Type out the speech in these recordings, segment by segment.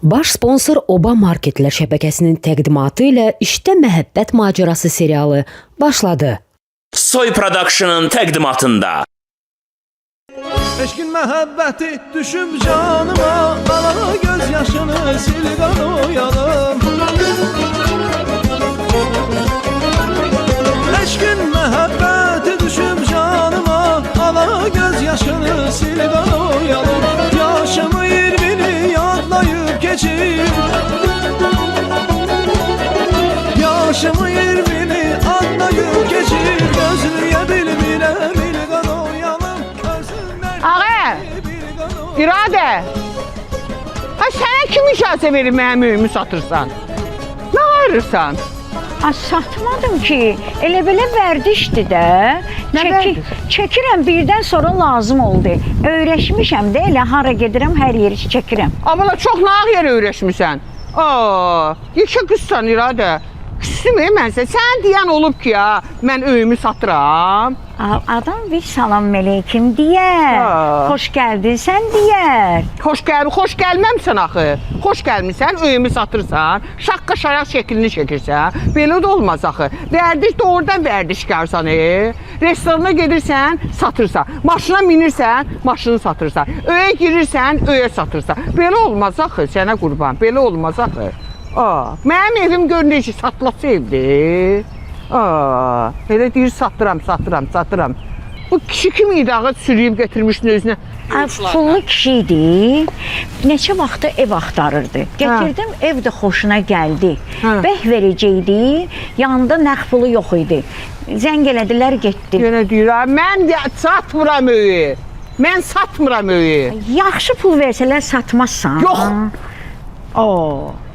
Baş sponsor Oba Marketlər şəbəkəsinin təqdimatı ilə İşdə Məhəbbət Macerası serialı başladı. Soy Production'ın təqdimatında. Eşkin məhəbbəti düşüb canıma, alana göz yaşını sil qanoyalım. Eşkin məhəbbəti düşüb canıma, alana göz yaşını sil qanoyalım. Yaşımı 20'ni yadlayıb keçir, yaşımı 20'ni adlayıb keçir, gözlüyə bilmirəm il qanoyalım. Ağa, İradə, sənə kim icazə verir mənim öyümü satırsan? Nə ayırırsan? Satmadım ki, elə belə vərdişdir də. Nə vərdiş? Çəkirəm birdən sonra lazım oldu. Öyrəşmişəm də elə hara gedirəm hər yeri çəkirəm. Amma çox nağ yerə öyrəşmirsən. Yekə qızsan İradə. Küstüm mənsə, sən deyən olub ki ya, mən öyümü satıram. Adam bir salam məleykim deyər. Xoş gəldin sən deyər. Xoş gəlməmsən axı. Xoş gəlmirsən, öyümü satırsan, şaqqa şaraq şəklini çəkirsən. Belə də olmaz axı. Vərdiş doğrudan vərdişkarsan. Restorana gedirsən, satırsan. Maşına minirsən, maşını satırsan. Öyə girirsən, öyə satırsan. Belə olmaz axı, sənə qurban. Belə olmaz axı. Mənim evim görünür ki, satılası evdir. Elə deyir, satıram. Bu kişi kim idi, ağa sürüyüb getirmişsin özünə? Pullu kişi idi. Neçə vaxtı ev axtarırdı. Getirdim, ev də xoşuna gəldi. Bəh verəcəkdi, yanında nəq pulu yox idi. Zəng elədilər, getdi. Yenə deyir, mən satmıram öyü. Mən satmıram öyü. Yaxşı pul versələr satmazsan. Yox.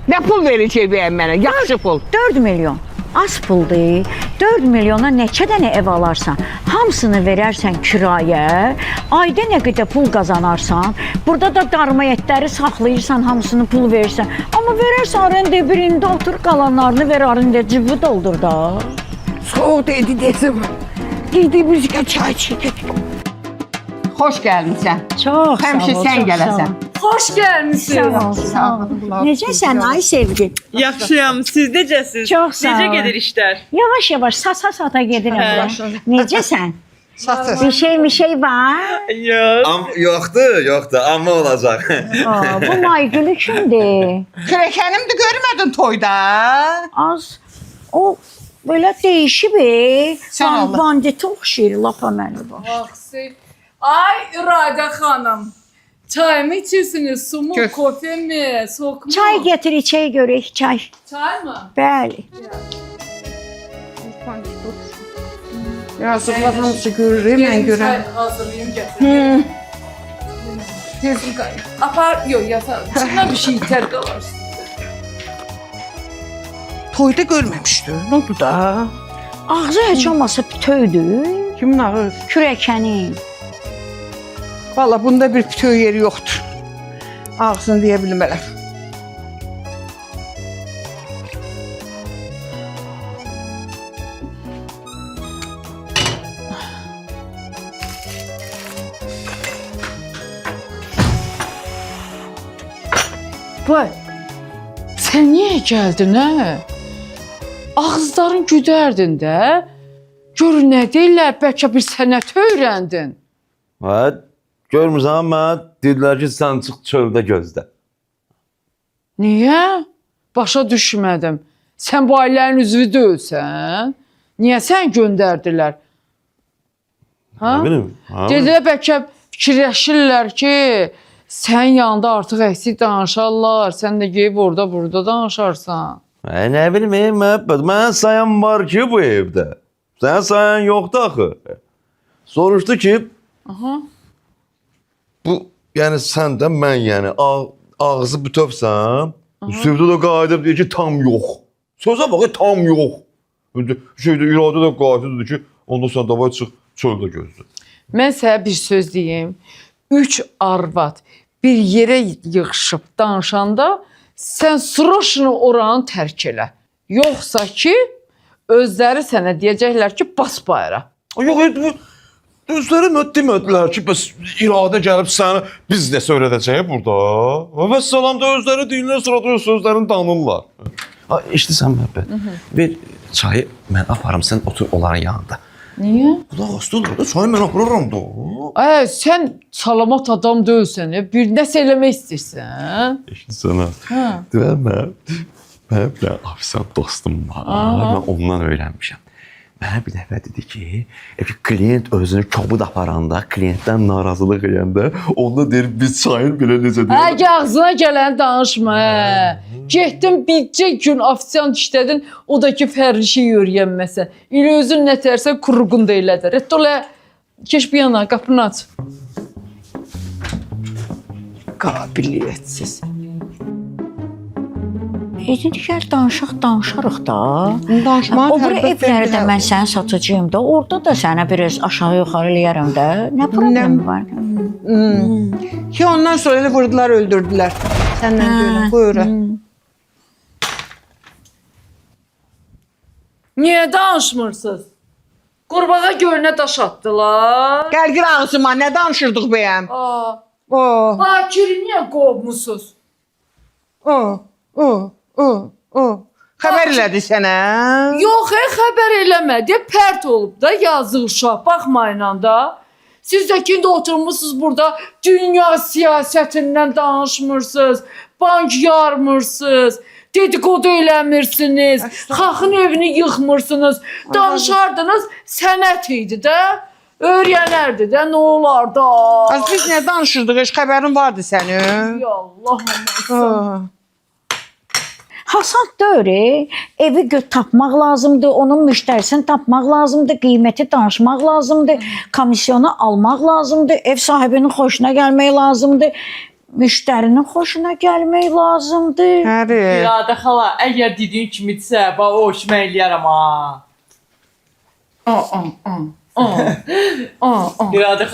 Nə pul verəcək bəyəm mənə? Yaxşı pul. 4 milyon. Az puldur. 4 milyona neçə dənə ev alarsan, hamısını verərsən kirayə, ayda nə qədər pul qazanarsan, burada da darmayətləri saxlayırsan, hamısını pul verirsən. Amma verərsən arəndə birində otur, qalanlarını ver arəndə cibi doldur da. Soğuk dedi dedim. Dedi müzikə çay çəkək. Xoş gəlmişsən. Çox Həmişə sən gələsən. Xoş gəlmisiniz. Sağ ol. Necəsən ay sevgi? Yaxşıyam. Siz necəsiz? Çox sağ ol. Necə gedir işlər? Yavaş-yavaş sata gedirəm. Necəsən? Satır. Bir şey var? Yox. Yoxdur, amma olacaq. Bu Maygülü kimdir? Kürəkənim də görmədin toyda. Az. O belə dəyişib. Sən Allah. Banditə oxşayır lapa məni bax. Baxsın. Ay İradə xanım. Çay mı içirsiniz? Su mu? Kofe mi? Soğuk mu? Çay gətir içəyə görək çay. Çay mı? Bəli. Yazıqlar hamısı görür, mən görəm. Çay hazırlayayım gətireyim. Apar, yok yatar. İçinden bir şey iter kalır. Toyda görməmişdi. Nə oldu da? Ağzı heç olmasa bütöydü. Kimin ağır? Kürəkənin. Valla bunda bir bütöy yeri yoxdur. Ağzını deyə bilmərəm. Vay, sən niyə gəldin, hə? Ağızların güdərdin də. Gör nə deyirlər, bəlkə bir sənət öyrəndin. Görmürsən, mən dedilər ki, sən çıx çöldə gözlə. Niyə? Başa düşmədim. Sən bu ailənin üzvü deyilsən. Niyə sən göndərdilər? Nə bilim? Dedilər, bəlkə fikirləşirlər ki, sən yanında artıq əksik danışarlar, sən də geyib orada danışarsan. Nə bilim, məhəbbət, mənə sayan var ki bu evdə. Sənə sayan yoxdur axı. Soruşdu ki, bu, yəni sən də mən, yəni ağzı bütövsən, süvdə də qayıdıb deyir ki, tam yox. Sözə bax, tam yox. İradə də qayıdıb deyir ki, ondan sonra davay çıx çöldə gözlə. Mən sənə bir söz deyim. 3 arvad bir yerə yığışıb danışanda sən sroşunu oranı tərk elə. Yoxsa ki, özləri sənə deyəcəklər ki, bas bayıra. Yox, Özləri mənə demədilər ki, bəs iradə gəlib səni biznes öyrədəcək burada. Və salam da özləri deyirlər, sonra da öz sözlərini danırlar. İşləsən məhəbbət. Ver çayı mən aparım, sən otur onların yanında. Niyə? Qulaq asdırlar da, çayı mən apararam da. Ay, sən salamat adam deyilsən, bir nəsə eləmək istəyirsən. Eşitsənə. Mənim bir afisant dostum var. Mən ondan öyrənmişəm. Mənə bir dəfə dedi ki, klient özünü kobud aparanda, klientdən narazılıq eləyəndə, onda deyir, biz çayın belə necə deyir. Hə, ağzına gələni danışma, hə. Getdin, bircə gün ofisiant işlədin, o da ki, fərrişi yürüyənməsən. İlə özün nətərsə quruqun da elədir. Rədd ola, keş bir yana, qapını aç. Qabiliyyətsiz. Edi digər danışarıq da. Danışmağa O biri evləri də mən sənin satıcıyım da. Orada da sənə biraz aşağı yuxarı eləyərəm də. Nə problem var? Ki ondan sonra elə vurdular, öldürdülər. Səndən deyirəm, buyur. Niyə danışmırsınız? Qurbağa gölünə daş atdılar. Gəlgir ağzıma, nə danışırdıq bəyəm? Bakiri niyə qovmusunuz? Xəbər elədi sənə? Yox, xəbər eləmədi. Pərt olub da yazıq uşaq. Baxmayın da. Siz də ki, oturmuşsunuz burada dünya siyasətindən danışmırsınız. Bank yarmırsınız. Dedikodu eləmirsiniz. Xalqın evini yıxmırsınız. Danışardınız, sənət idi də. Öyrənərdi də, nə olar da. Biz nə danışırdıq, heç xəbərin vardı sənin? Ya Allah. Hasant deyir, evi tapmaq lazımdır, onun müştərisini tapmaq lazımdır, qiyməti danışmaq lazımdır, komissiyonu almaq lazımdır, ev sahibinin xoşuna gəlmək lazımdır, müştərinin xoşuna gəlmək lazımdır. Həri. İradə xala, əgər dediyin kimidirsə, bax o işmə eləyərəm ha. İradə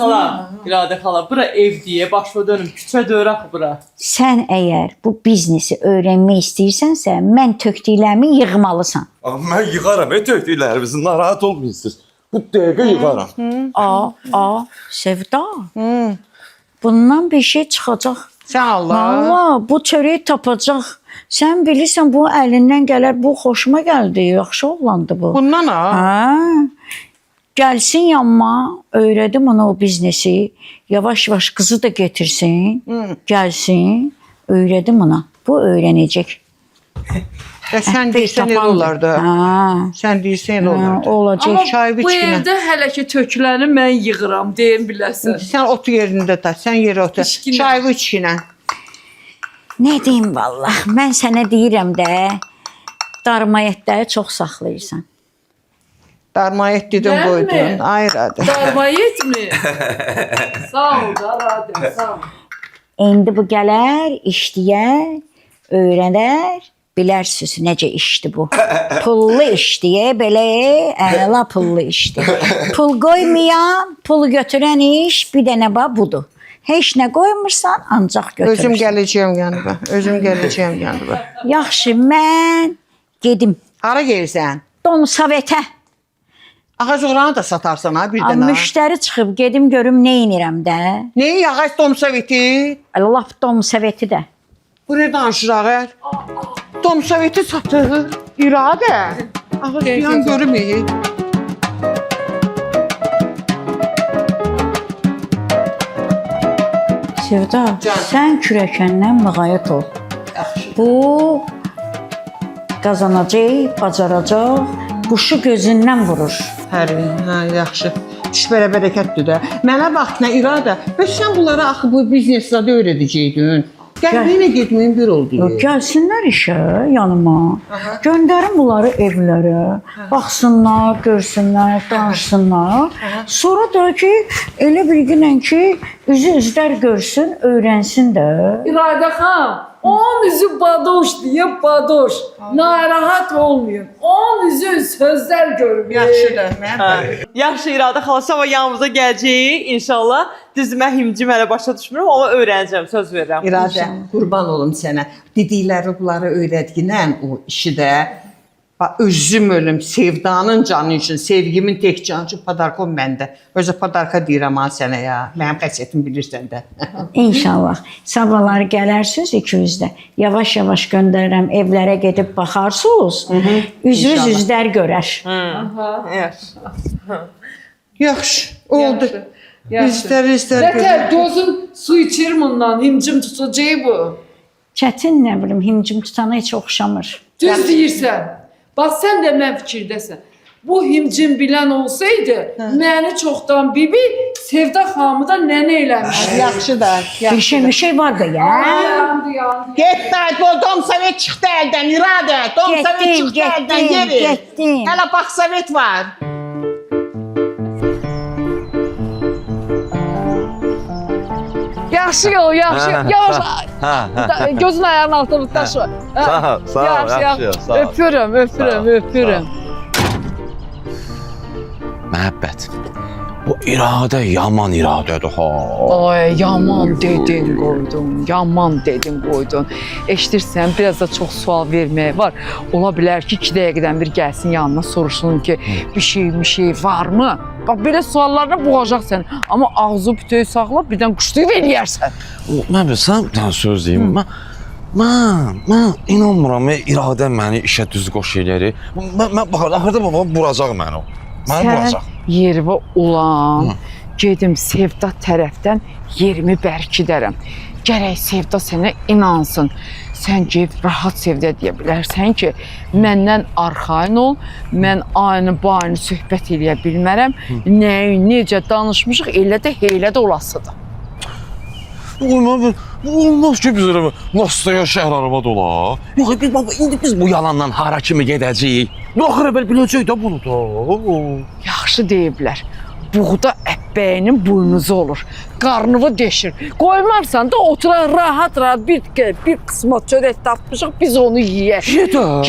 xala, bura ev deyə başa dönüm, küçə deyir axı bura. Sən əgər bu biznesi öyrənmək istəyirsənsə, mən tökdüklərimi yığmalısan. Mən yığaram, tökdüklərimizi, narahat olmayırsınız. Bu dəqiqə yığaram. Sevda. Bundan bir şey çıxacaq. Sən Allah. Allah, bu çörəyi tapacaq. Sən bilirsən, bu əlindən gələr, bu xoşuma gəldi, yaxşı oğlandı bu. Bundan ha? Hə. Gəlsin yanıma, öyrədim ona o biznesi. Yavaş-yavaş qızı da getirsin. Gəlsin, öyrədim ona. Bu öyrənəcək. Sən deyirsən elə olardı. Sən deyirsən elə olardı. Olacaq. Çay Bu biçkinə. evdə hələ ki töküləni mən yığıram, deyim biləsən. Sən otu yerində da, sən yerə otur. İçkinə. Çayı içkinə. Nə deyim vallah, mən sənə deyirəm də, darmayətləri çox saxlayırsan. Darmayət dedim Gəlmə. qoydun. Ay Radə. Darmayet mi? Sağ ol da Radəm, sağ ol. İndi bu gələr, işləyər, öyrənər, bilərsiniz necə işdir bu. Pullu işdir, belə əla pullu işdir. Pul qoymayan, pul götürən iş bir dənə budur. Heç nə qoymursan, ancaq götürürsən. Özüm gələcəyəm yanına. Özüm gələcəyəm yanına. Yaxşı, mən gedim. Hara gelirsən? Domsovetə. Ağac oğlanı da satarsan ha bir dənə. Müştəri çıxıb gedim görüm nə edirəm də. Neyi ağac domsoveti? Lap domsoveti də. Bu ne danışır ağac? Domsoveti satır. İradə. Ağac duyan görməyir. Sevda, sən kürəkəndən müğayət ol. Bu qazanacaq, bacaracaq, quşu gözündən vurur. Yaxşı. Şübhələ bərəkətdir də. Mənə bax nə İradə. Bəs sən bunlara axı bu biznesdə öyrədəcəydin. Gəlməyinə getməyin bir oldu. Gəlsinlər işə yanıma. Göndərim bunları evlərə. Baxsınlar, görsünlər, danışsınlar. Sonra da ki, elə bilginən ki, üzlər görsün, öyrənsin də. İradə xan, onun üzü badoş deyə badoş. Narahat olmayın. Onun üzü sözlər görmür. Yaxşıdır. Yaxşı İradə xala, sabah yanımıza gələcəyik inşallah. Düzdür, mən himci mənə başa düşmürəm, amma öyrənəcəm, söz verirəm. İradə, qurban olum sənə. Dedikləri bunları öyrətginən o işi də Bax, özüm ölüm sevdanın canı üçün, sevgimin tek canı üçün padarkom məndə. Özə padarka deyirəm ha sənə ya. Mənim xəsiyyətim bilirsən də. İnşallah. Sabahları gələrsiniz ikiniz də. Yavaş-yavaş göndərirəm, evlərə gedib baxarsınız. Üzünüz üzlər görər. Yaxşı, oldu. İstər Nətər gözün su içir bundan, himcim tutacaq bu. Çətin nə bilim, himcim tutana heç oxşamır. Düz deyirsən. Bax, sən də mən fikirdəsən. Bu himcim bilən olsaydı, məni çoxdan bibi Sevda xanımı da nənə eləmişdi. Yaxşı da. Bir şey var da ya. Yandı. Get da, dom sovet çıxdı əldən, İradə. Dom sovet çıxdı əldən, yeri. Getdim. Hələ bax, sovet var. Yaxşı yol, yaxşı. Yavaş. Gözün ayağının altında daşı. Sağ ol, yaxşı, sağ ol. Öpürüm. Məhəbbət. Bu iradə yaman iradədir ha. Ay, yaman dedin qoydun. Eşidirsən, biraz da çox sual vermək var. Ola bilər ki, 2 dəqiqədən bir gəlsin yanına soruşsun ki, bir şey varmı? Bax, belə suallarla boğacaq səni. Amma ağzı bütöy saxla, birdən quşlayıb eləyərsən. Mən sən bir dənə söz deyim. Mən inanmıram, iradə məni işə düz qoş eləyir. Mən axırda baba vuracaq məni o. Məni vuracaq. Yerivə olan, gedim Sevda tərəfdən yerimi bərkidərəm. Gərək Sevda sənə inansın. Sən get rahat Sevda deyə bilərsən ki, məndən arxayın ol, mən aynı söhbət eləyə bilmərəm. Nəyi, necə danışmışıq, elə də heylə də olasıdır. Olmaz ki, biz Nastaya şəhər arabada ola. Yox, indi biz bu yalandan hara kimi gedəcəyik? Baxır, biləcək də bunu da. Yaxşı deyiblər. Buğda əbbəyinin buynuzu olur. Qarnıvı deşir. Qoymarsan da oturaq rahat bir qismat çörək tapmışıq, biz onu yeyək.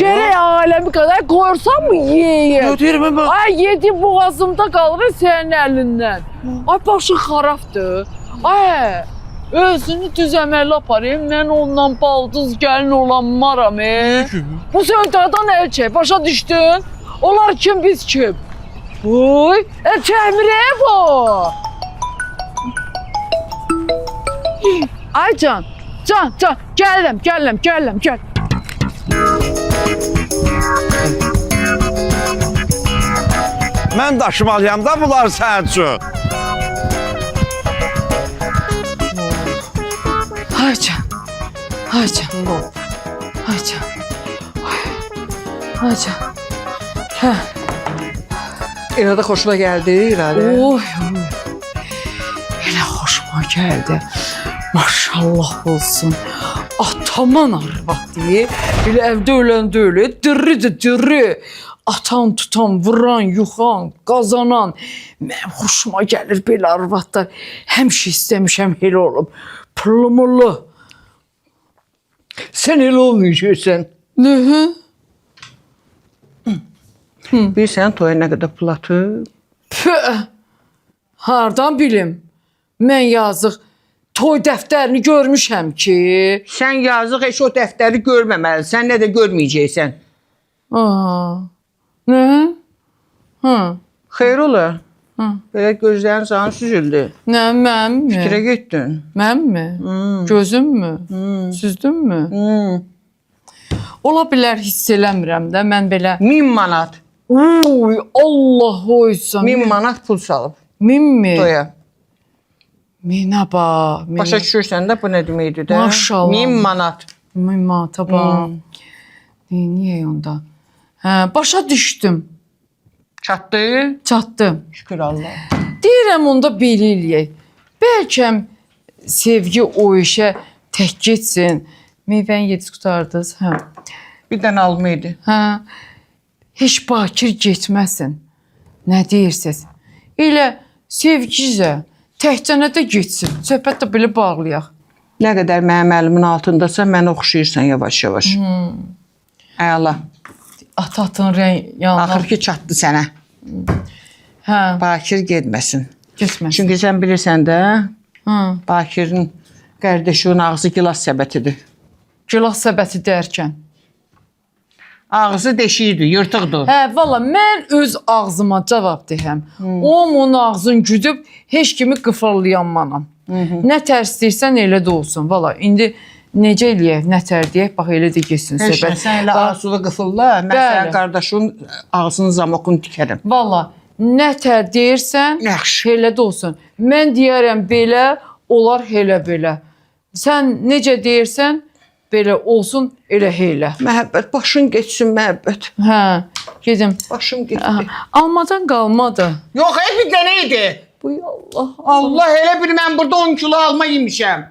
Gərək aləmi qədər qoyursan mı yeyək? Deyirəm mən. Ay, yedi boğazımda qalır sənin əlindən. Ay, başın xarabdır. Ay, özünü düz əməlli aparayım, mən ondan baldız gəlin olanmaram. Bu sevdadan əl çək, başa düşdün? Onlar kim, biz kim? Uy, çəmirəyə bu. Ay can, gəlirəm. Mən daşımalıyam da bunlar sənin üçün. Ay can. Hə. İradə xoşuna gəldi, İradə. Oy. Elə xoşuma gəldi. Maşallah olsun. Ataman arvadı. Elə evdə öləndə öyle. Dırı. Atan, tutan, vuran, yuxan, qazanan. Mənim xoşuma gəlir belə arvadlar. Həmişə istəmişəm elə olum. Pırlımırlı. Sən elə olmayacaqsan. Nə? Bilirsən, toya nə qədər pul atıb? Püh! Hardan bilim? Mən yazıq toy dəftərini görmüşəm ki. Sən yazıq heç o dəftəri görməməlisən, nə də görməyəcəksən. Nə? Xeyr ola. Belə gözlərin sana süzüldü. Nə, mən mi? Fikrə getdin. Mən mi? Gözüm mü? Süzdün mü? Ola bilər, hiss eləmirəm də, mən belə. 1000 manat. Uy, Allah oysa. 1000 manat pul salıb. 1000 mi? Toya. Minə bax. Başa düşürsən də bu nə deməkdir də? Maşallah. 1000 manat. 1000 manata bax. Niyə onda? Hə, başa düşdüm. Çatdı? Çatdım. Şükür Allah. Deyirəm onda belə eləyək. Bəlkə sevgi o işə tək getsin. Meyvəni yediz qutardınız. Hə. Bir dənə alma idi. Hə. Heç bakir getməsin. Nə deyirsiniz? Elə sevgicə təkcənə də getsin. Söhbət də belə bağlayaq. Nə qədər mənim əlimin altındasa mənə oxşayırsan yavaş-yavaş. Əla. Atın yanına. Axır ki çatdı sənə. Hə, Bakir getməsin. getməsin. Çünki sən bilirsən də, Bakirin qardaşının ağzı gilas səbətidir. Gilas səbəti dərkən. Ağzı deşikdir, yırtıqdır. Hə, valla mən öz ağzıma cavab deyəm. Onun ağzını güdüb heç kimi qıfırlayanmanam. Nə tər istəyirsən elə də olsun. Valla indi necə eləyək, nə tər deyək, bax elə də getsin Heç söhbət. sən elə ağzını qıfırla, mən Bəli. sənin qardaşın ağzını zamokunu tikərəm. Valla nə tər deyirsən, Yaxşı. elə də olsun. Mən deyərəm belə, olar elə belə. Sən necə deyirsən, belə olsun, elə elə. Məhəbbət, başın geçsin məhəbbət. Hə, gedim. Başım getdi. Aha, almadan qalmadı. Yox, bir dənə idi. Bu Allah. Allah, elə bir mən burada 10 kilo alma yemişəm.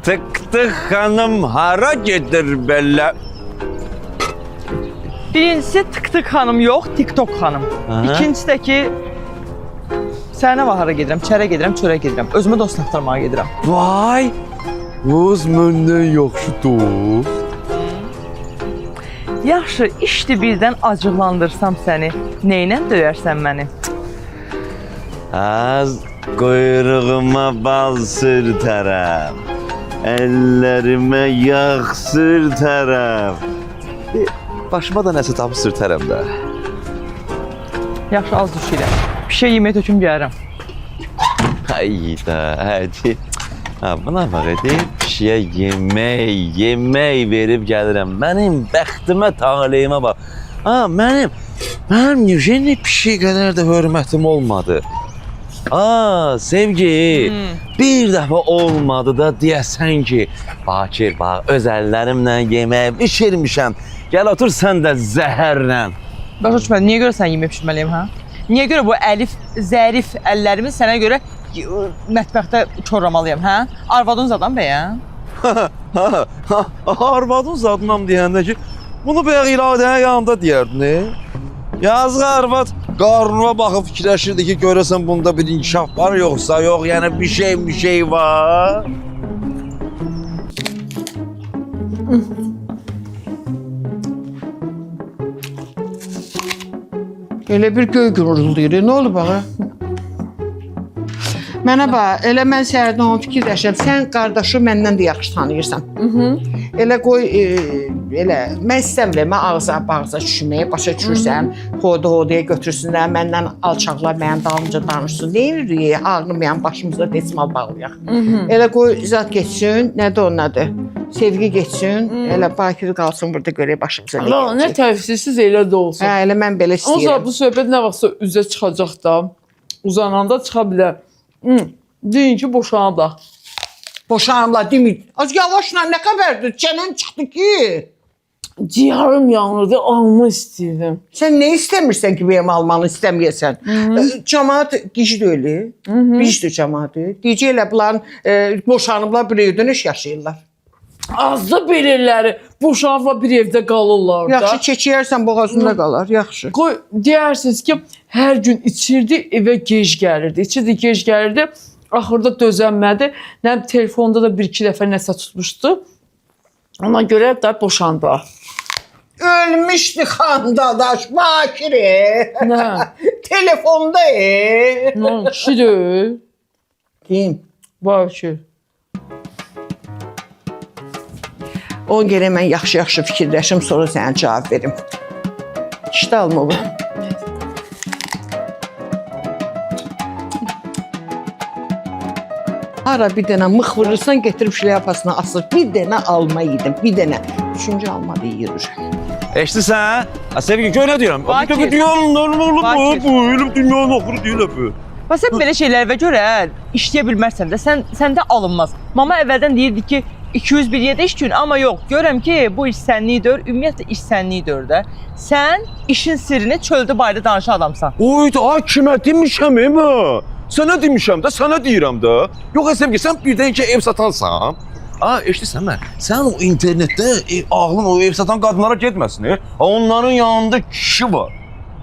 Tık tık hanım hara gedir belə? Birincisi tık-tık xanım yox, TikTok xanım. Aha. İkincisi də ki, sənə var hara gedirəm, çərə gedirəm, çörə gedirəm. Özümə dost axtarmağa gedirəm. Vay! Öz məndən yaxşı dost. Yaxşı, işdi birdən acıqlandırsam səni, neynə döyərsən məni? Az quyruğuma bal sürtərəm. Əllərimə yağ sürtərəm. Başıma da nəsə tapıb sürtərəm də. Yaxşı, az düşürəm. Bir şey yemək töküm gələrəm. Hayda, hadi. Ha, buna bax, pişiyə yemək verib gəlirəm. Mənim bəxtimə, taleyimə bax. Ha, mənim necə pişiyə qədər də hörmətim olmadı. Aa, sevgi, bir dəfə olmadı da deyəsən ki, Bakir, bax, öz əllərimlə yemək bişirmişəm. Gəl otur sən də zəhərlə. Başa düşmədim, niyə görə sən yemək pişirməliyim, hə? Niyə görə bu əlif, zərif əllərimi sənə görə mətbəxdə korlamalıyam, hə? Arvadın zadan bəyəm? Arvadın zadınam deyəndə ki, bunu bayaq İradənin yanında deyərdin. Yazıq arvad qarnına baxıb fikirləşirdi ki, görəsən bunda bir inkişaf var yoxsa yox, yəni bir şey var. Elə bir göy guruldayır. Nə olub ağa? Mənə bax, elə mən səhərdən onu fikirləşirəm. Sən qardaşı məndən də yaxşı tanıyırsan. Elə qoy, elə mən istəmirəm, mən ağza düşməyə, başa düşürsən, xoda-xodaya götürsünlər, məndən alçaqlar mənim dalımca danışsın. Deyirik, ağrımayan başımızda desimal bağlayaq. Elə qoy, zat geçsin, nədir o nədir? Sevgi geçsin, elə Bakir qalsın burada görək başımıza nə Allah, nə gələcək. təvsiz elə də olsun. Hə, elə mən belə Onsa istəyirəm. bu söhbət nə vaxtsa üzə çıxacaq da, uzananda çıxa bilər. Deyin ki, boşanıb. Boşanımla demir. Az yavaşla nə xəbərdir? Çənən çıxdı ki. Ciyarım yanırdı, alma istəyirdim. Sən nə istəmirsən ki, benim almanı istəməyəsən? Cəmaat gicdir öyle. Gicdir cəmaatı. Deyəcəklər bunların boşanıblar bir evdə nə yaşayırlar. Az da belirləri boşanıbla bir evdə qalırlar da. Yaxşı keçiyərsən boğazında qalar, yaxşı. Qoy, deyirsiniz ki, hər gün içirdi, evə gec gəlirdi. İçirdi, gec gəlirdi. Axırda dözənmədi. Nəm telefonda da bir-iki dəfə nəsə tutmuşdu. Ona görə də boşandı. Ölmüşdü xandadaş Bakiri. Nə? Telefonda. Nə? Kişidir. Kim? Var ki. Ona görə mən yaxşı-yaxşı fikirləşim, sonra sənə cavab verim. İşdə alma bu. Hara bir dənə mıx vurursan, getirib şlyapasına asır. Bir dənə alma yedim, bir dənə. Üçüncü alma da yiyir. Eşidirsən? Ha, sevgi, gör nə deyirəm? Bakir. Bir deyirəm, normal Bakir. bu, ölüm dünyanın axırı deyil bu. Bax sən belə şeylərə görə işləyə bilmərsən də, səndə alınmaz. Mama əvvəldən deyirdi ki, 200 bir yerdə iş gün, amma yox. Görürəm ki, bu iş sənlikdir, ümumiyyətlə iş sənlikdir də. Sən işin sirrini çöldə bayda danışan adamsan. Oyda, kimə demişəm emə? Sənə demişəm də, sənə deyirəm də. Yox, sevgi, sən birdən ki, ev satansan. Eşidirsən mən, sən o internetdə ağlın o ev satan qadınlara getməsin. Onların yanında kişi var.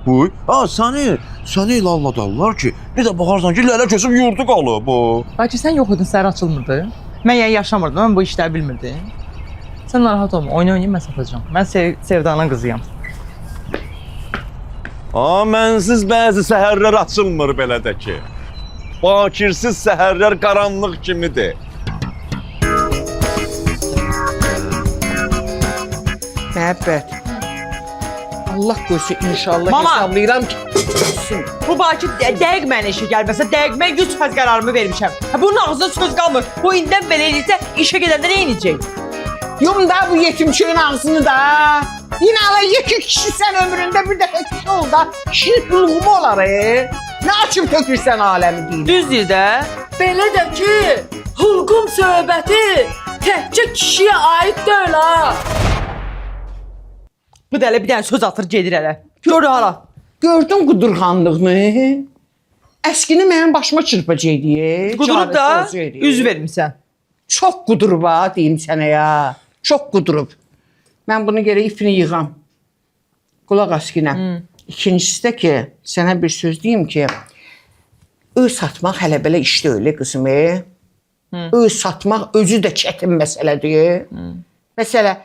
Bu, səni elə alladarlar ki, bir də baxarsan ki, lələ kösüb yurdu qalıb bu. Bəlkə sən yox idin, səhər açılmırdı. Mən yəni yaşamırdım, mən bu işləri bilmirdim. Sən narahat olma, oynayın, mən satacağam. Mən Sevdanın qızıyam. Mənsiz bəzi səhərlər açılmır belə də ki. Bakirsiz səhərlər qaranlıq kimidir. Məhəbbət. Allah qoysun inşallah Mama! hesablayıram ki. Bu Bakir dəqiq mənə işə gəlməsə, dəqiq mən 100% qərarımı vermişəm. Bunun ağzında söz qalmır. Bu indən belə eləyirsə, işə gedəndə nə edəcək? Yum da bu yetimçinin ağzını da. Yine ala yekə kişi sən ömründə bir dəfə kişi ol da. Kişi qulğumu olar. Nə açıb tökürsən aləmi deyil. Düz deyir də. Belə də ki, hulqum söhbəti təkcə kişiyə aid deyil ha. Bu da elə bir dənə söz atır gedir elə. Gör hala. Gördün qudurğanlığını? Əskini mənim başıma çırpacaqdı. Qudurub da üz vermisən. Çox qudurub ha, deyim sənə ya. Çox qudurub. Mən bunu gərək ipini yığam. Qulaq askinə. İkincisi də ki, sənə bir söz deyim ki, öz satmaq hələ belə iş deyil, qızım. Öz satmaq özü də çətin məsələdir. Məsələ,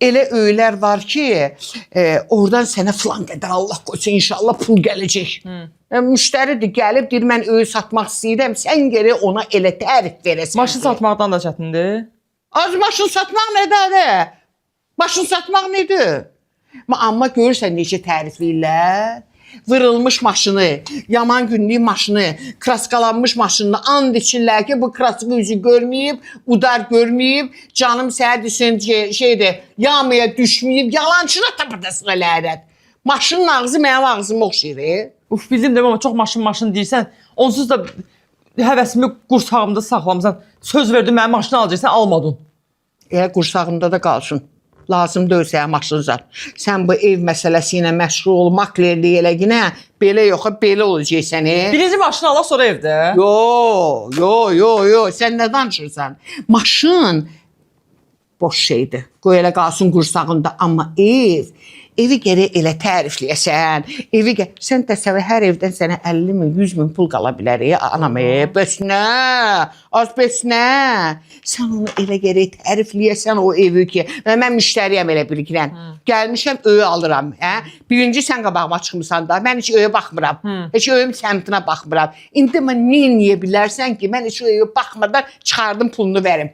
elə öylər var ki, oradan sənə filan qədər Allah qoysun, inşallah pul gələcək. Müştəridir, gəlib, deyir, mən öy satmaq istəyirəm, sən geri ona elə tərif verəsən. Maşın satmaqdan da çətindir. Az maşın satmaq nədir? Maşın satmaq nədir? Amma görürsən necə tərifləyirlər? Vırılmış maşını, yaman günlük maşını, kraskalanmış maşını and içirlər ki, bu kraskı üzü görməyib, udar görməyib, canım səhər desin şeydir, yağmaya düşməyib, yalancına tapırdasın lənət. Maşının ağzı mənim ağzıma oxşayır. Uf, bildim də, amma çox maşın deyirsən, onsuz da həvəsimi qursağımda saxlamısan. Söz verdin, mənim maşını alacaqsan, almadın. Qursağımda da qalsın. Lazım deyil sənə maşınsan. Sən bu ev məsələsi ilə məşğul olmaq eləginə belə yox, belə olacaq səni. Birinci maşını alaq, sonra evdə. Yo, sən nə danışırsan? Maşın boş şeydir. Qoy elə qalsın qursağında, amma evi gərək elə tərifləyəsən. Sən təsəvvür, hər evdən sənə 50 min, 100 min pul qala bilər. Anam, bəs nə? Az bəs nə? Sən onu elə gərək tərifləyəsən o evi ki. Mən müştəriyəm elə bilirəm. Gəlmişəm, öyə alıram. Birinci sən qabağıma çıxmısan da, mən heç öyə baxmıram. Heç öyüm səmtinə baxmıram. İndi mən niyə bilərsən ki, mən heç öyə baxmadan çıxardım pulunu verim.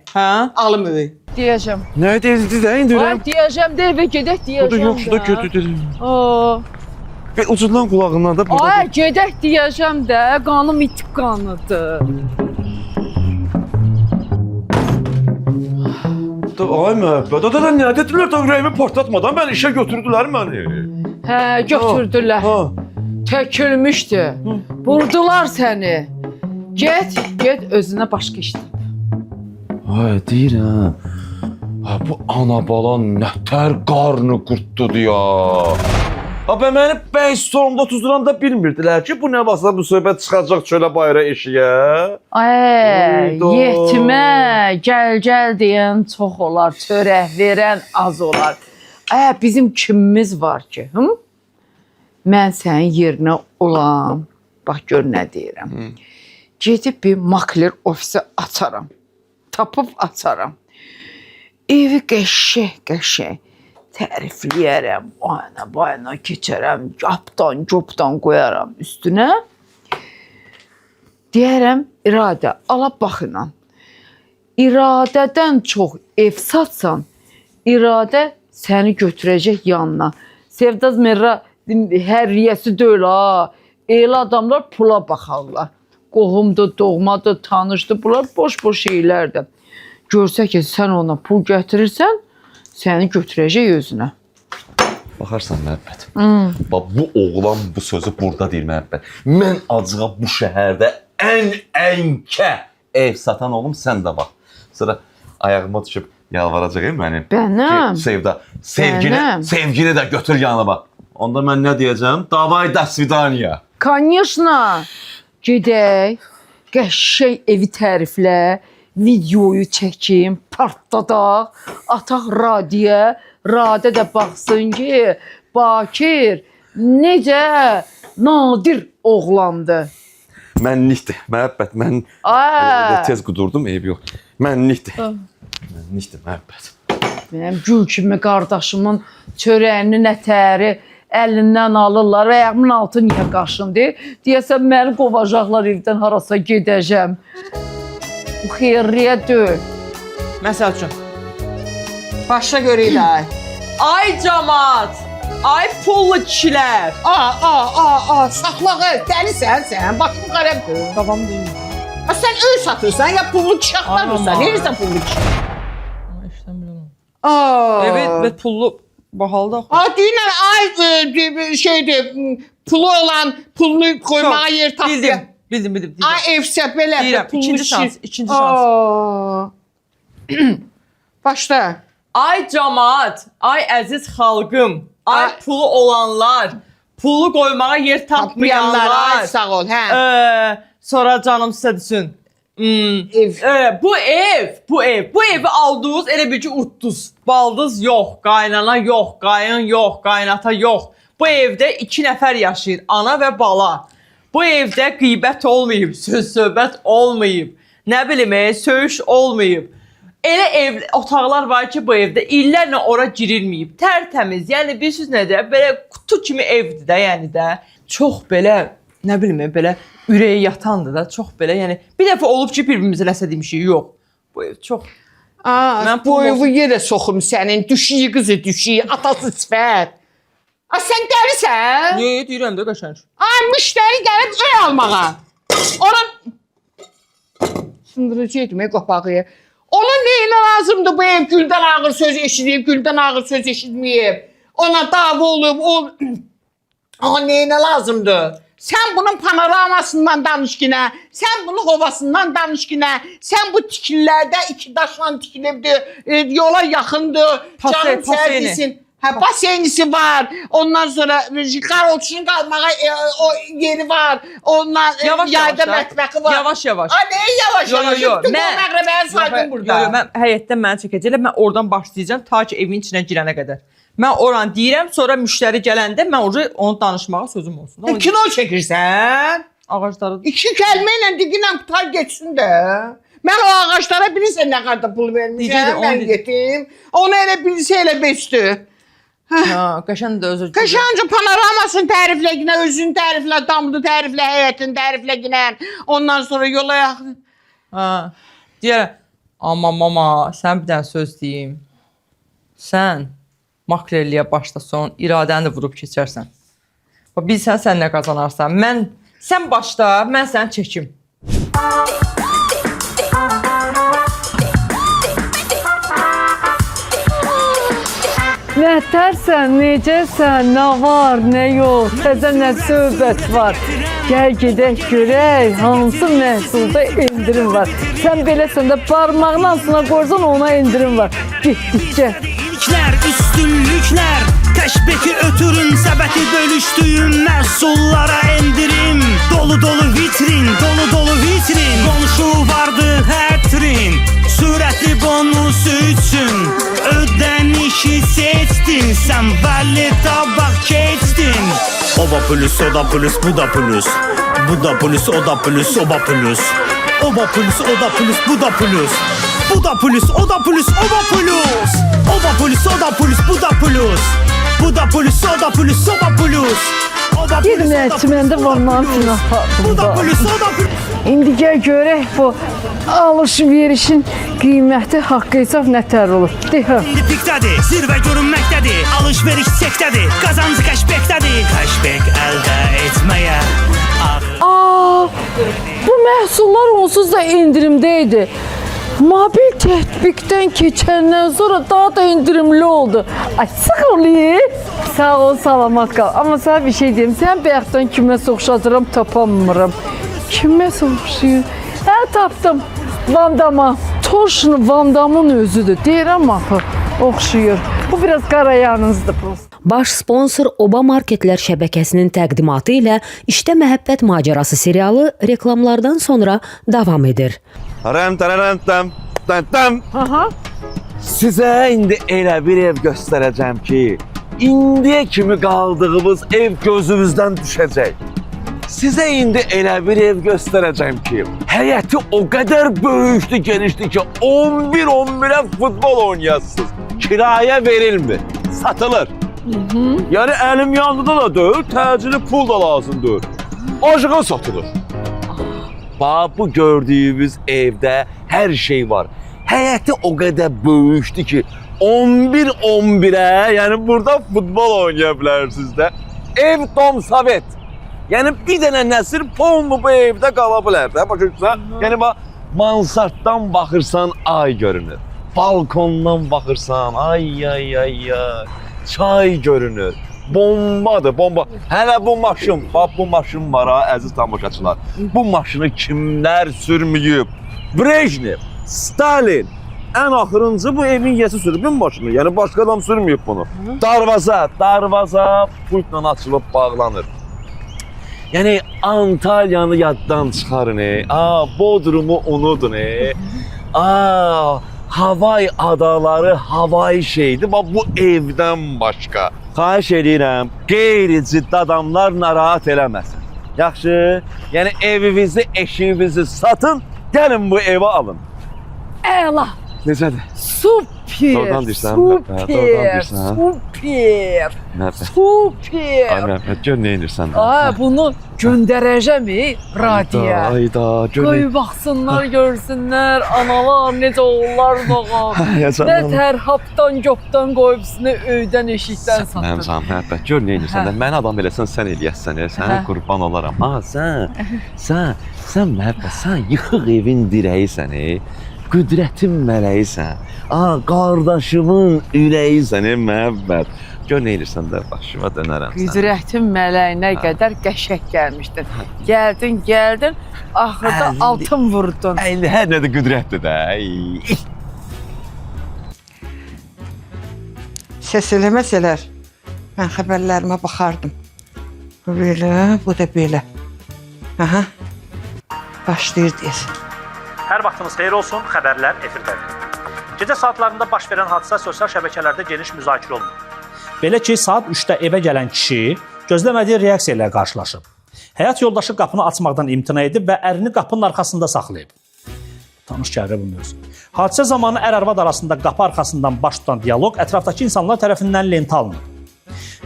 Alım öyü. Deyəcəm. Nə dediniz də indi? Ay, deyəcəm də evə gedək deyəcəm. Bu da yoxsa da kötüdür. Ucundan qulağından da burada. Ay, gedək deyəcəm də, qanım itib qanıdır. Ay məhəbbət, o da nə dedilər da ürəyimi partlatmadan mən işə götürdülər məni. Hə, götürdülər. Tökülmüşdü. Vurdular səni. Get özünə başqa iş tap. Ay, deyirəm. Bu ana bala nətər qarnı qurtdudu ya. Bə məni bəy stormda tuzduran da bilmirdilər ki, bu nə vasıta bu söhbət çıxacaq çölə bayra eşiyə. Ay, yetimə gəl deyən çox olar, törək verən az olar. Bizim kimimiz var ki, mən sənin yerinə olam, bax gör nə deyirəm. Gedib bir makler ofisi açaram, tapıb açaram. Evi qəşəng tərifləyərəm, bayana keçərəm, yapdan qoyaram üstünə. Deyərəm, İradə, ala baxına. İradədən çox ev satsan, İradə səni götürəcək yanına. Sevdaz Merra hər riyəsi deyil ha. Elə adamlar pula baxarlar. Qohumdur, doğmadır, tanışdır, bunlar boş şeylərdir. Görsə ki, sən ona pul gətirirsən, səni götürəcək özünə. Baxarsan məhəbbət. Bu oğlan bu sözü burada deyir məhəbbət. Mən acığa bu şəhərdə ən ev satan oğlum sən də bax. Sonra ayağıma düşüb yalvaracaq mənim. Bənim. Sevda, sevgini də götür yanıma. Onda mən nə deyəcəm? Davay da svidaniya. Конечно. Gedək, qəşəng evi təriflə, videoyu çəkim, partladaq, ataq radiyə, radə də baxsın ki, Bakir necə nadir oğlandı. Mənlikdir, məhəbbət, mən tez qudurdum, eyb yox. Mənlikdir, məhəbbət. Mənim gül kimi qardaşımın çörəyinin nətəri əlindən alırlar, ayağımın altı niyə qaşındı? Deyəsən, məni qovacaqlar evdən harasa gedəcəm. Bu xeyirliyə deyil. Məsəl üçün. Başla görək də. Ay camaat, ay pullu kişilər. Saxlağı, dəlisən sən, başım qərəbdir. Babam deyil. Sən öl satırsan ya pullu kişi axtarırsan, Aman. neyirsən pullu kişi? İşdən bilmirəm. Aa. Evet, ve pullu bahalda. Deyirlər, şeydir, pulu olan pulunu koymağa yer tapıyor. Bildim. Ay evsə belə Deyirəm, pullu ikinci kişi. şans, ikinci şans. Aa. Başla. Ay camaat, ay əziz xalqım, ay Ay. pulu olanlar, pulu qoymağa yer Tapmayanlar, ay tapmayanlar. sağ ol, hə. Sonra canım sizə düşsün. Ev. Bu evi aldınız, elə bil ki utdunuz. Baldız yox, qaynana yox, qayın yox, qaynata yox. Bu evdə 2 nəfər yaşayır, ana və bala. Bu evdə qeybət olmayıb, söz-söhbət olmayıb. Nə bilim, söyüş olmayıb. Elə ev otaqlar var ki bu evdə illərlə ora girilməyib. Tərtəmiz. Yəni bilirsiniz nədir? Belə qutu kimi evdir də, yəni də. Çox belə, nə bilim, belə ürəyə yatandır da, çox belə. Yəni bir dəfə olub ki bir-birimizə nəsə demişik, yox. Bu ev çox. Mən Bu evi yerə soxum sənin, düşüyü qızı düşüyü, atası sifət. Sən dəlisən? Niyə deyirəm də qəşəng? Müştəri gəlib öy almağa. Onun sındırıcıydım qapağı. Onun neyinə lazımdır bu ev? Güldən ağır söz eşidib, güldən ağır söz eşitməyib. Ona dava olub, o neyinə lazımdır? Sən bunun panoramasından danış kinə, sən bunun hovasından danış kinə, sən bu tikillərdə 2 daşla tikilibdir, yola yaxındır, canın sərdisin. Hə, baseynisi var, ondan sonra qarolçunun qalmağa o yeri var, ondan yayda mətbəxi var. Yavaş. Nəyə yavaş? Bütün bu məqrəbəyə saydım burada. Mən həyətdən məni çəkəcəklər, mən oradan başlayacağım ta ki evin içinə girənə qədər. Mən oran deyirəm, sonra müştəri gələndə mən orada onu danışmağa sözüm olsun. Kino çəkirsən? Ağacları... 2 kəlmə ilə diqinə qutar geçsin də. Mən o ağaçlara bilirsən nə qədər pul vermişəm, mən getim. Onu elə bilsə elə beçdir. Qəşən də özü. Qəşəncə panoramasını təriflə ginə, özünü təriflə, damını təriflə, həyətini təriflə ginə. Ondan sonra yola yaxın. Deyərəm, amma mama, sən bir dənə söz deyim. Sən makrelliyə başlasan, iradəni də vurub keçərsən. Bilsən sən nə qazanarsan. Sən başla, mən səni çəkim. Nətərsən, necəsən, nə var, nə yox, təzə nə söhbət var. Gəl gedək görək, hansı məhsulda indirim var. Sən beləsən də barmağın altına qoysan ona indirim var. Getdikcə. Üstünlüklər, təşbeki ötürün, səbəti bölüşdüyüm məhsullara endirim. Dolu vitrin, dolu vitrin, qonşu vardı hətrin. Sürətli bonusu üçün ödənişi seçdin, sən vəlli tabaq keçdin. Oba plus, o da plus, bu da plus. Bu da plus, o da plus, oba plus. Oba plus, o da plus, bu da plus. Bu da plus, o da plus, oba plus. Oba plus, o da plus, bu da plus. Bu da plus, o da plus, oba plus. Bir məhkəməndə varmanın üçün apardım Bu da da. plus, o da plus. İndi gəl görək bu alış-verişin qiyməti haqq hesab nətər olur. Deyəm. İndi pikdədir, zirvə görünməkdədir. Alış-veriş çəkdədir, qazancı kəşbəkdədir. Kəşbək əldə etməyə Bu məhsullar onsuz da indirimdə idi. Mobil tətbiqdən keçəndən sonra daha da indirimli oldu. Ay sıx olayım. Sağ ol, salamat qal. Amma sənə bir şey deyim. Sən bayaqdan kimə oxşadıram tapamıram. Kimə oxşayır? Hə, tapdım. Vandama. Torşunu Vandamın özüdür. Deyirəm axı, oxşayır. Bu biraz qarayanızdır prosta. Baş sponsor Oba Marketlər şəbəkəsinin təqdimatı ilə İşdə Məhəbbət Macerası serialı reklamlardan sonra davam edir. Sizə indi elə bir ev göstərəcəm ki, indiyə kimi qaldığımız ev gözümüzdən düşəcək. Sizə indi elə bir ev göstərəcəm ki, həyəti o qədər böyükdü, genişdi ki, 11-11-ə futbol oynayasınız. Kirayə verilmir, satılır. Yəni əlim yanında da deyil, təcili pul da lazımdır. Aşığa satılır. Bax, bu gördüyümüz evdə hər şey var. həyəti o qədər böyükdü ki, 11-11-ə, yəni burada futbol oynaya bilərsiniz də. Ev Dom Sovet. Yəni bir dənə nəsil polmu bu evdə qala bilər də. Başa yəni mansarddan baxırsan ay görünür. Balkondan baxırsan ay ay ay ay. Çay görünür. Bombadır, bomba. Hələ bu maşın, bax bu maşın var ha, əziz tamaşaçılar. Bu maşını kimlər sürməyib? Brejnev, Stalin, ən axırıncı bu evin yəsi sürüb bu maşını. Yəni başqa adam sürməyib bunu. Darvaza pultla açılıb bağlanır. Yəni Antalyanı yaddan çıxarın. Bodrumu unudun. Havay adaları havay şeydi. Bax bu evdən başqa. Xahiş edirəm, qeyri-ciddi adamlar narahat eləməsin. Yaxşı? Yəni evinizi, eşiyinizi satın, gəlin bu evi alın. Əla. Necədir? Super. Doğrudan deyirsən, Super. Məhəbbət. Super. Ay Məhəbbət, gör nə edirsən? Bunu göndərəcəm radiya. Ayda, gör. Qoy baxsınlar, görsünlər, analar necə oğullar doğar. Nə tərhapdan, göpdən qoyubsunu öydən, eşikdən satır. Mənim canım, Məhəbbət, gör nə edirsən? Mən adam eləsən, sən eləyəsən, sənə qurban olaram. Sən Məhəbbət, sən yıxıq evin dirəyisən, qüdrətin mələyisən. Qardaşımın ürəyisən, Məhəbbət. Gör nə edirsən də, başıma dönərəm sən. Qüdrətin mələyinə qədər qəşək gəlmişdin. Gəldin, axırda altın vurdun. Hər nədir qüdrətdir də. Səs eləməsələr, mən xəbərlərimə baxardım. Bu belə, bu da belə. Aha, başlayır deyir. Hər vaxtınız xeyir olsun, xəbərlər efirdədir. Gecə saatlarında baş verən hadisə sosial şəbəkələrdə geniş müzakirə olunur. Belə ki, saat 3-də evə gələn kişi gözləmədiyi reaksiya ilə qarşılaşıb. Həyat yoldaşı qapını açmaqdan imtina edib və ərini qapının arxasında saxlayıb. Tanış gəlir bu mövzu. Hadisə zamanı ər-arvad arasında qapı arxasından baş tutan diyaloq ətrafdakı insanlar tərəfindən lentə alınıb.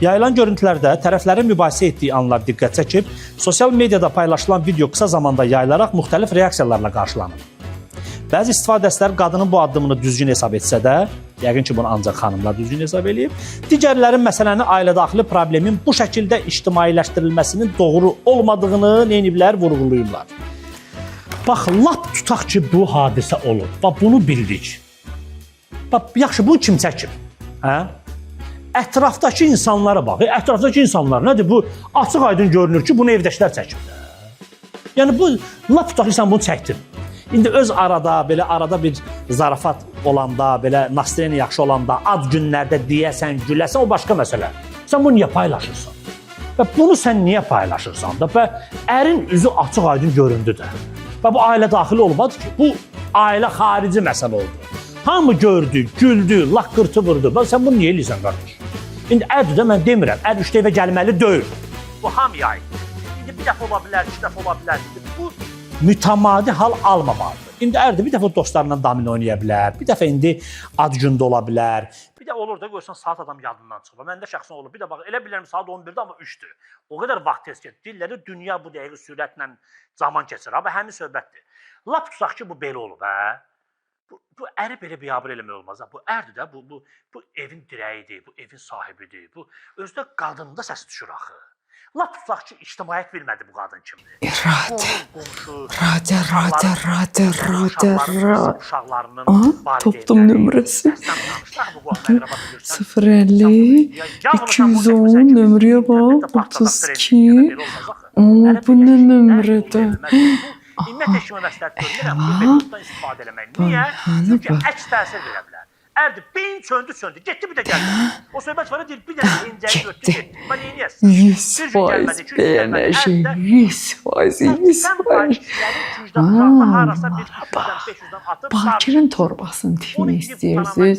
Yayılan görüntülərdə tərəflərin mübahisə etdiyi anlar diqqət çəkib, sosial mediada paylaşılan video qısa zamanda yayılaraq müxtəlif reaksiyalarla qarşılanıb. Bəzi istifadəçilər qadının bu addımını düzgün hesab etsə də, yəqin ki, bunu ancaq xanımlar düzgün hesab edib, digərlərin məsələni ailədaxili problemin bu şəkildə ictimailəşdirilməsinin doğru olmadığını neyiniblər, vurğulayırlar. Bax, lap tutaq ki, bu hadisə olub. Bax, bunu bildik. Bax, yaxşı, bunu kim çəkib? Ətrafdakı insanlara bax. Ətrafdakı insanlar nədir? Bu açıq aydın görünür ki, bunu evdəkilər çəkib. Yəni, bu, lap tutaq ki, sən bunu çəkdin. İndi öz belə arada bir zarafat olanda, belə nastroyeni yaxşı olanda, ad günlərdə deyəsən, güləsən, o başqa məsələ. Sən bunu niyə paylaşırsan? Və bunu sən niyə paylaşırsan da? Və ərin üzü açıq aydın göründü də. Və bu ailə daxili olmadı ki, bu ailə xarici məsələ oldu. Hamı gördü, güldü, laqqırtı vurdu. Sən bunu niyə eləyirsən, qardaş? İndi ərdir də mən demirəm, ər 3 dəfə gəlməli deyil. Bu hamıya aiddir. İndi bir dəfə ola bilər, 2 dəfə ola bilər. Bu mütəmadi hal almamalıdır. İndi ərdir, bir dəfə dostlarla domino oynaya bilər, bir dəfə indi ad gündə ola bilər. Bir də olur da görsən saat adam yadından çıxır. Məndə şəxsən olur. Bir də bax elə bilərəm saat 11-də amma 3-dür. O qədər vaxt tez gedir. Dilləri dünya bu dəqiqə sürətlə zaman keçir. Amma həmin söhbətdir. Lap tutaq ki bu belə olub, hə? Bu əri belə biabır eləmək olmaz. Bu ərdir də, bu evin dirəyidir, bu evin sahibidir. Bu özdə qadında səs düşür axı. Lap tutaq ki, ictimaiyyət bilmədi bu qadın kimdir. Toplam nömrəsi 050 210 nömrəyə bax 32. Bu nə nömrədir? Ümumiyyətlə kimi məsləhət görmürəm, bu metoddan istifadə eləmək. Niyə? Çünki əks təsir verə bilər. Ərdir, beyin söndü, getdi bir də gəldi. O söhbət var, deyir, bir dənə incəyi götdü, getdi. Mən neyniyəsin? 100% beğenəcək, 100%. Bankirin torbasını tipini istəyirsiniz?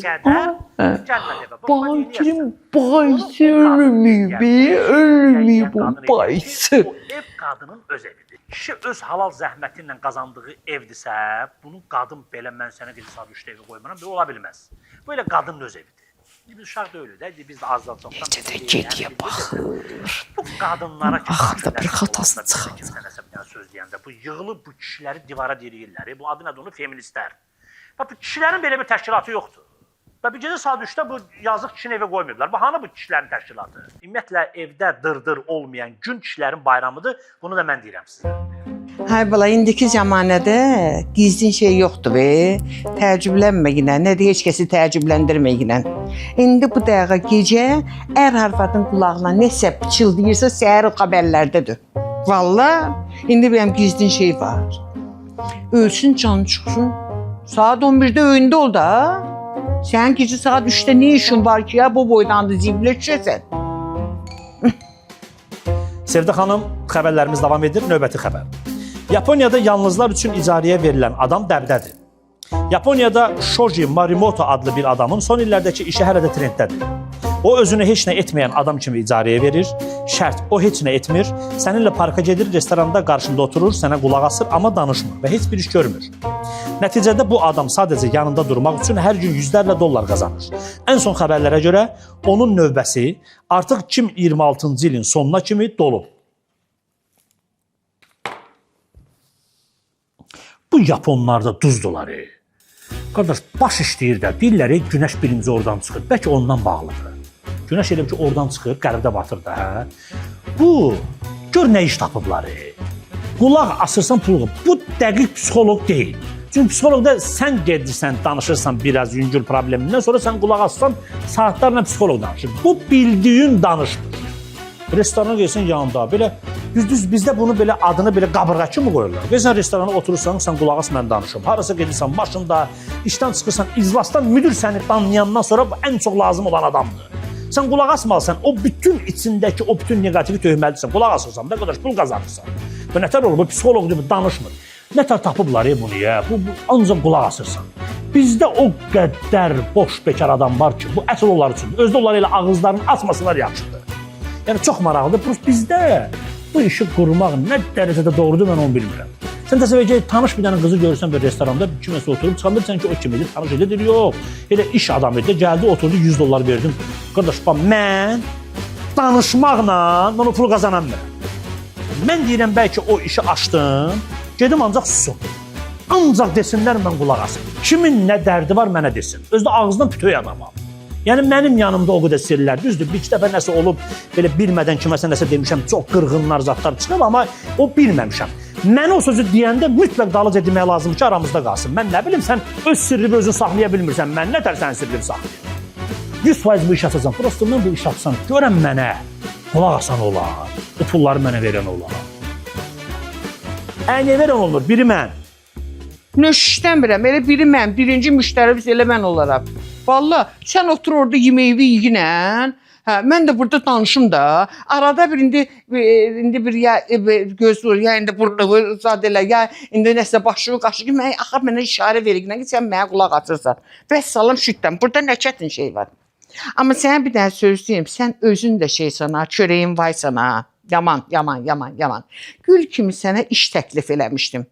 Bankirin bayısı ölməyib, bu bayısı. Ev qadının öz evidir. Kişi öz halal zəhməti ilə qazandığı evdirsə, bunun qadın belə mən sənə gecə saat 3-də evə qoymuram, belə ola bilməz. Bu elə qadının öz evidir. Biz uşaq deyilik də, biz də azdan çoxdan... Necə də geriyə baxır. Bu qadınlara ki... Axırda bir xatası çıxar. Söz deyəndə, bu yığılıb bu kişiləri divara diriyirlər. Bu adı nədir onu? Feministlər. Bax, bu kişilərin belə bir təşkilatı yoxdur. Və bir gecə saat 3-də bu yazıq kişini evə qoymayıblar. Bu hanı bu kişilərin təşkilatı? Ümumiyyətlə evdə dırdır olmayan gün kişilərin bayramıdır. Bunu da mən deyirəm sizə. Hay bala, indiki zamanədə gizlin şey yoxdur be. Təəccüblənmə yenə, nə də heç kəsi təəccübləndirmə yenə. İndi bu dəqiqə gecə arvadın qulağına nəsə pıçıldayırsa səhər o xəbərlərdədir. Vallahi indi mənim gizlin şey var. Ölsün, canı çıxsın. Saat 11-də öyündə ol da. Sən gecə saat 3-də nə işin var ki ya, bu boydan da ziblə düşəsən. Sevdə xanım, xəbərlərimiz davam edir. Növbəti xəbər. Yaponiyada yalnızlar üçün icarəyə verilən adam dəbdədir. Yaponiyada Shoji Marimoto adlı bir adamın son illərdəki işi hələ də trenddədir. O özünü heç nə etməyən adam kimi icarəyə verir. Şərt, o heç nə etmir. Səninlə parka gedir, restoranda qarşında oturur, sənə qulaq asır, amma danışmır və heç bir iş görmür. Nəticədə bu adam sadəcə yanında durmaq üçün hər gün yüzlərlə dollar qazanır. Ən son xəbərlərə görə onun növbəsi artıq 2026-cı ilin sonuna kimi dolub. Bu Yaponlarda duzdular. Qardaş, baş işləyir də, deyirlər günəş birinci oradan çıxır. Bəlkə ondan bağlıdır. Günəş elə ki oradan çıxır, qərbdə batır da. Bu, gör nə iş tapıblar. Qulaq asırsan pulu. Bu dəqiq psixoloq deyil. Çünki psixoloqda sən gedirsən, danışırsan biraz yüngül problemindən, sonra sən qulaq asırsan, saatlarla psixoloq danışır. Bu bildiyin danışmır. Restorana gelsən yanında, belə düz bizdə bunu belə adını belə qabırğa kimi qoyurlar. Gəlsən restorana oturursan, sən qulaq as, mən danışım. Harasa gedirsən, maşında, işdən çıxırsan, iclasdan müdür səni danlayandan sonra ən çox lazım olan adamdır. Sən qulaq asmalısan, o bütün içindəki o bütün negativi töhməlisən. Qulaq asırsan, nə qədər pul qazanırsan. Bu nətər olur? Bu psixoloq kimi danışmır. Nətər tapıblar bunu ya? Bu ancaq qulaq asırsan. Bizdə o qədər boş bekar adam var ki, bu əsl onlar üçün. Özdə onlar elə ağızlarını açmasınlar yaxşıdır. Yəni çox maraqlıdır. Bizdə bu işi qurmaq nə dərəcədə doğrudur, mən onu bilmirəm. Sən təsəvvür et, tanış bir dənə qızı görürsən bir restoranda, kiməsə oturub çıxanırsan ki, o kim edir, tanış edir, yox. Elə iş adamı edir, gəldi, oturdu, 100 dollar verdim. Qardaş, mən danışmaqla mən o pulu qazanamıram. Mən deyirəm, bəlkə o işi açdım, gedim ancaq susum. Ancaq desinlər, mən qulaq asım. Kimin nə dərdi var, mənə desin. Özdə ağzından pütüy adamam. Yəni mənim yanımda o qədər sirlər, düzdür, bir iki dəfə nəsə olub, belə bilmədən kiməsə nəsə demişəm, çox qırğınlar, zatlar çıxıb, amma o bilməmişəm. Mən o sözü deyəndə mütləq dalıca demək lazım ki, aramızda qalsın. Mən nə bilim, sən öz sirrini özün saxlaya bilmirsən, mən nətər sənin sirrini saxlayayım? 100% bu iş açacam, prosto mən bu iş açsam, görəm mənə, qulaq asan olar, o pulları mənə verən olar. Niyə verən olur? Biri mən. Nöşüşdənmirəm, elə biri mən, birinci müştərimiz elə mən olaram. Vallahi sən otur orada yeməyi yiyinən, mən də burada danışım da. Arada bir indi bir ya gözlür, ya indi burnu zad elə, ya indi nəsə başı qaşı ki, mənə işarə verir ki, sən mənə qulaq açırsan. Vəssalam şüddəm, burada nə çətin şey var. Amma sənə bir dənə söz deyim, sən özün də şeysən ha, çörəyin vaysan ha. Yaman. Gül kimi sənə iş təklif eləmişdim.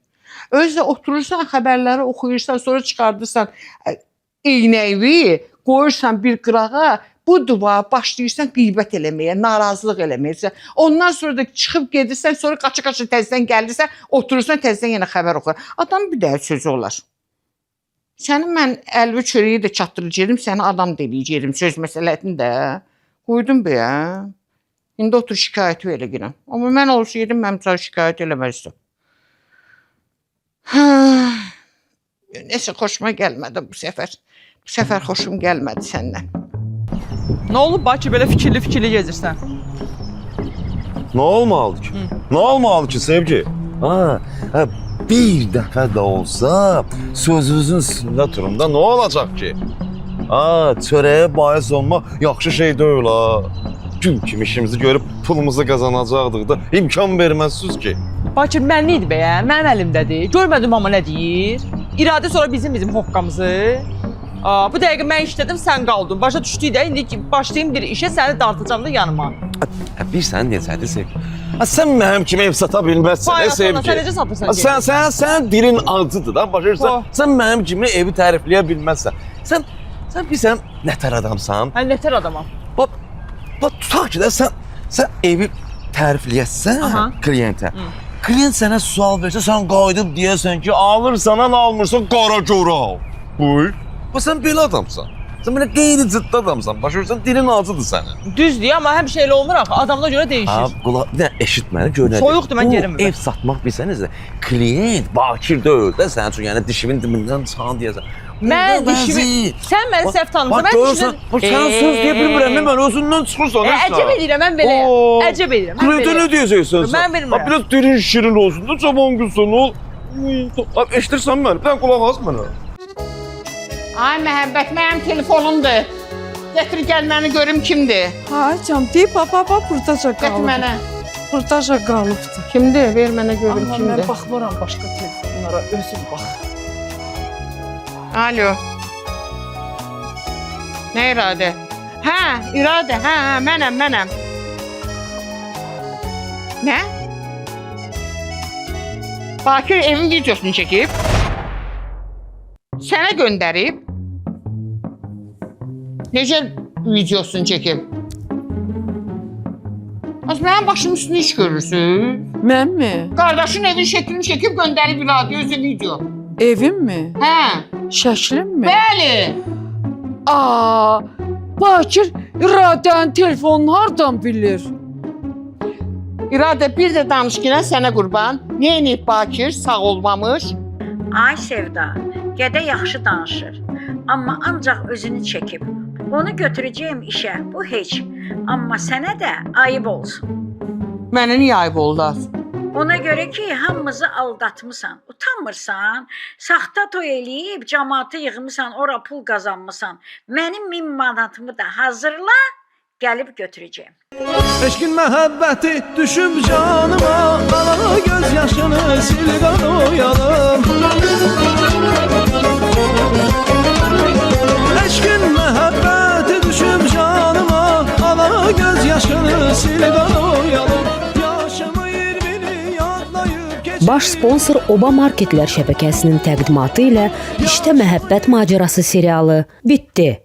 Özdə oturursan, xəbərləri oxuyursan, sonra çıxardırsan eynəyi, qoyursan bir qırağa, bu duva başlayırsan qeybət eləməyə, narazılıq eləməyə. Ondan sonra da çıxıb gedirsən, sonra qaça-qaça təzdən gəlirsən, oturursan təzdən yenə xəbər oxuyur. Adam bir daha sözü olar. Sənin mən əlvi çörəyi də çatdıracaqdım, səni adam deləyəcəkdim, söz məsələsini də. Qoydum be ya. İndi otur şikayəti elə girəm. Amma mən olsaydım, mən sana şikayət eləməzdim. Nəsə xoşuma gəlmədi bu səfər. Bu səfər xoşum gəlmədi səndən. Nə olub Bakı belə fikirli gezirsən? Nə olmalıdır ki? Nə olmalıdır ki, sevgi? Bir dəfə də olsa sözünüzün üstündə durun da nə olacaq ki? Çörəyə bahis olmaq yaxşı şey deyil ha. Gül kimi işimizi görüb pulumuzu qazanacaqdıq da imkan verməzsiniz ki. Bakı mənli idi bəyə, mənim əlimdədir. Görmədim amma nə deyir? İradə sonra bizim hoqqamızı. Bu dəqiqə mən işlədim, sən qaldın. Başa düşdük də, indi başlayayım bir işə, səni dartacam da yanıma. Bir sən deyəsədi sevgi. Sən mənim kimi ev sata bilməzsən, sevgi. Sən necə satırsan? Sən dilin acıdır da, başa düşürsən? Sən mənim kimi evi tərifləyə bilməzsən. Sən bilsən nətər adamsan? Nətər adamam? Tutaq ki də sən evi tərifləyəsən kliyentə. Klient sənə sual versə, sən qayıdıb deyəsən ki, alırsan, almırsan, qara görə al. Buyur. Sən belə adamsan. Sən belə qeyri-ciddi adamsan. Başa düşürsən, dilin acıdır sənin. Düzdür, amma həmişə elə olmur axı. Adamına görə Ha, dəyişir. qulaq, bir də eşit məni, gör nə. Soyuqdur, mən Bu gerim burdan. ev satmaq bilsəniz də, klient bakir deyil də sənin üçün, yəni dişimin dibindən çıxan deyəsən. Mən dişimi... Sən məni səhv tanımırsan. Bax, görürsən, bax, sən söz deyə bilmirəm, mən özündən çıxırsan. Əcəb edirəm, mən belə. Əcəb edirəm. mən Kliyentə belə. nə deyəcəksən sən? Mən bilmirəm. Ha, biraz dilin şirin olsun da, cavan qızsan ol. Eşidirsən məni, bir dənə qulaq as mənə. Ay məhəbbət, mənim telefonumdur. Gətir gəl məni görüm kimdir. Ay can, deyib baba burdaca Gətir qalıb. mənə. Burdaca qalıbdı. Kimdir? Ver mənə görüm Amma kimdir. mən baxmıram başqa telefonlara, özüm bax. Alo. Nə İradə? Hə, İradə, hə, mənəm. Nə? Bakir evin videosunu çəkib. Sənə göndərib. Necə videosunu çəkib? Az mənim başımın üstünü iş görürsün. Mənmi? Qardaşın evin şəklini çəkib göndərib İradə özü video. Evimmi? Hə, Şəklimmi? bəli. Aa, Bakir İradənin telefonunu hardan bilir? İradə bir də danış ki, sənə qurban. Nə edib Bakir sağ olmamış? Ay Sevda, gədə yaxşı danışır. Amma ancaq özünü çəkib. Onu götürəcəyim işə, bu heç. Amma sənə də ayıb olsun. Mənə niyə ayıb oldu? Ona görə ki, hamımızı aldatmısan, utanmırsan, saxta toy eləyib, cəmaatı yığmısan, ora pul qazanmısan. Mənim 1000 manatımı da hazırla, gəlib götürəcəyim. Eşkin məhəbbəti düşüb canıma, qala göz yaşını sil qanoyalım. Eşkin məhəbbəti düşüb canıma, qala göz yaşını sil qanoyalım. Yaşımı 20'ni yadlayıb keçib. Baş sponsor Oba Marketlər şəbəkəsinin təqdimatı ilə İşdə Məhəbbət Macerası serialı bitdi.